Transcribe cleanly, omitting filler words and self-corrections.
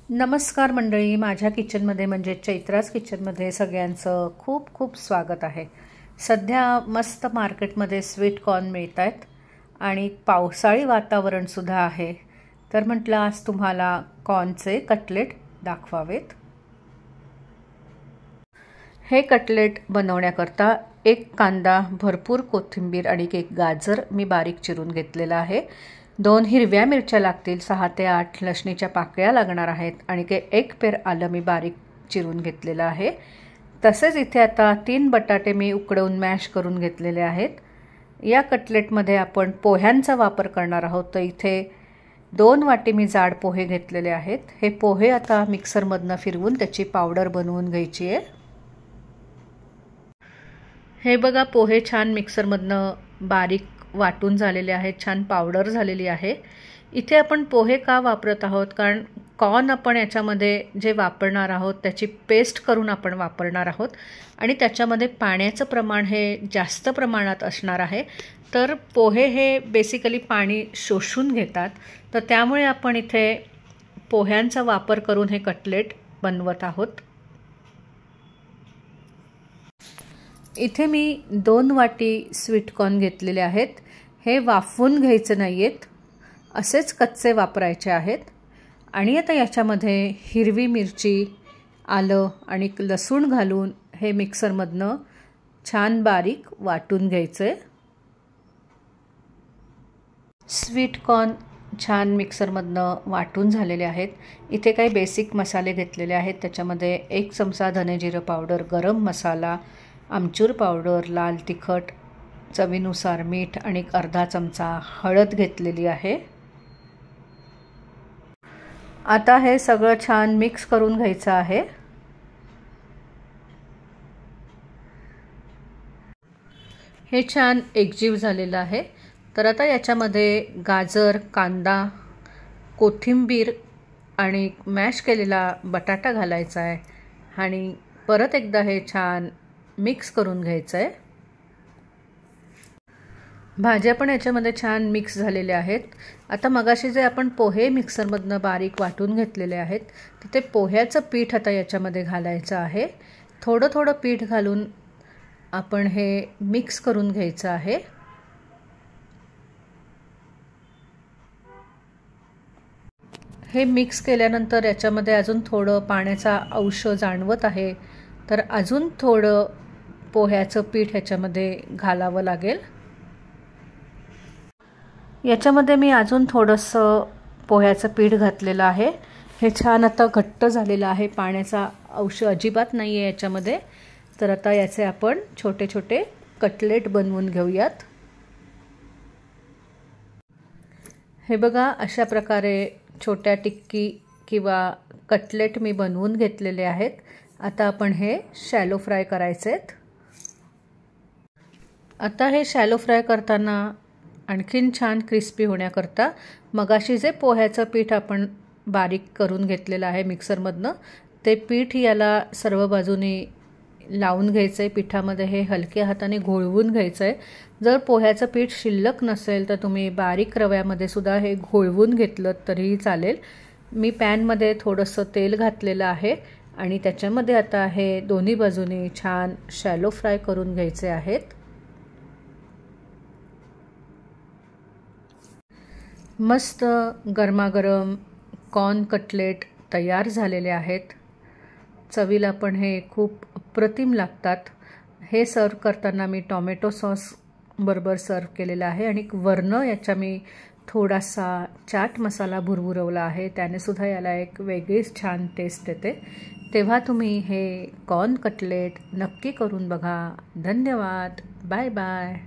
नमस्कार मंडळी, माझ्या किचनमध्ये म्हणजे चैत्रास किचनमध्ये सगळ्यांचं खूप खूप स्वागत आहे। सध्या मस्त मार्केटमध्ये स्वीट कॉर्न मिळत आहेत आणि पावसाळी वातावरण सुद्धा आहे, तर म्हटलं आज तुम्हाला कॉर्नचे कटलेट दाखवावेत। हे कटलेट बनवण्याकरता एक कांदा, भरपूर कोथिंबीर आणि एक गाजर मी बारीक चिरून घेतलेला आहे। 2 हिरव्या मिरच्या लागतील, 6 ते 8 लसणीच्या पाकळ्या लागणार आहेत आणि एक पेर आलं मी बारीक चिरून घेतलेलं आहे। तसेच इथे आता 3 बटाटे मी उकडवून मॅश करून घेतलेले आहेत। या कटलेटमध्ये आपण पोह्यांचा वापर करणार आहोत, तर इथे 2 वाटी मी जाड पोहे घेतलेले आहेत। हे पोहे आता मिक्सरमधनं फिरवून त्याची पावडर बनवून घ्यायची आहे। हे बघा, पोहे छान मिक्सरमधनं बारीक वाटून झालेले आहेत, छान पावडर झालेली आहे। इथे आपण पोहे का वापरत आहोत, कारण कॉर्न आपण याच्यामध्ये जे वापरणार आहोत त्याची पेस्ट करून आपण वापरणार आहोत आणि त्याच्यामध्ये पाण्याचं प्रमाण हे जास्त प्रमाणात असणार आहे। तर पोहे हे बेसिकली पाणी शोषून घेतात, तर त्यामुळे आपण इथे पोह्यांचा वापर करून हे कटलेट बनवत आहोत। इथे मी 2 वाटी स्वीट कॉर्न घेतलेले आहेत। हे वाफवून घ्यायचे नाहीयेत, असेच कच्चे वापरायचे आहेत। आणि आता याच्यामध्ये हिरवी मिरची, आलं आणि लसूण घालून हे मिक्सरमधनं छान बारीक वाटून घ्यायचे। स्वीट कॉर्न छान मिक्सरमधनं वाटून झालेले आहेत। इथे काही बेसिक मसाले घेतलेले आहेत, त्याच्यामध्ये 1 चमचा धने जिरं पावडर, गरम मसाला, आमचूर पावडर, लाल तिखट, चवीनुसार मीठ आणि अर्धा चमचा हळद घेतलेली आहे। आता हे सगळं छान मिक्स करून घ्यायचं आहे। हे छान एकजीव झालेलं आहे। तर आता याच्यामध्ये गाजर, कांदा, कोथिंबीर आणि मॅश केलेला बटाटा घालायचा आहे आणि परत एकदा हे छान मिक्स करून घ्यायचं आहे। भाज्या पण याच्यामध्ये छान मिक्स झालेल्या आहेत। आता मगाशी जे आपण पोहे मिक्सरमधनं बारीक वाटून घेतलेले आहेत, ते पोह्याचं पीठ आता याच्यामध्ये घालायचं आहे। थोडं थोडं पीठ घालून आपण हे मिक्स करून घ्यायचं आहे। हे मिक्स केल्यानंतर याच्यामध्ये अजून थोडं पाण्याचा अंश जाणवत आहे, तर अजून थोडं पोह्याचं पीठ ह्याच्यामध्ये घालावं लागेल। याच्यामध्ये मी अजून थोडंसं पोह्याचं पीठ घातलेलं आहे। हे छान आता घट्ट झालेलं आहे, पाण्याचा अंश अजिबात नाही आहे याच्यामध्ये। तर आता याचे आपण छोटे छोटे कटलेट बनवून घेऊयात। हे बघा, अशा प्रकारे छोट्या टिक्की किंवा कटलेट मी बनवून घेतलेले आहेत। आता आपण हे शॅलो फ्राय करायचे आहेत। आता हे शॅलो फ्राय करताना आणखीन छान क्रिस्पी होण्याकरता मगाशी जे पोह्याचं पीठ आपण बारीक करून घेतलेलं आहे मिक्सरमधनं, ते पीठ याला सर्व बाजूनी लावून घ्यायचं आहे। पिठामध्ये हे हलक्या हाताने घोळवून घ्यायचं आहे। जर पोह्याचं पीठ शिल्लक नसेल तर तुम्ही बारीक रव्यामध्ये सुद्धा हे घोळवून घेतलं तरीही चालेल। मी पॅनमध्ये थोडंसं तेल घातलेलं आहे आणि त्याच्यामध्ये आता हे दोन्ही बाजूनी छान शॅलो फ्राय करून घ्यायचे आहेत। मस्त गरमागरम कॉर्न कटलेट तयार झालेले आहेत। चवीला पण हे खूप अप्रतिम लागतात। हे सर्व करताना मी टोमॅटो सॉस बरोबर सर्व केलेलं आहे आणि वरनं याच्या मी थोडासा चाट मसाला भुरभुरवला आहे, त्याने सुद्धा याला एक वेगळीच छान टेस्ट येते। तेव्हा तुम्ही हे कॉर्न कटलेट नक्की करून बघा। धन्यवाद, बाय बाय।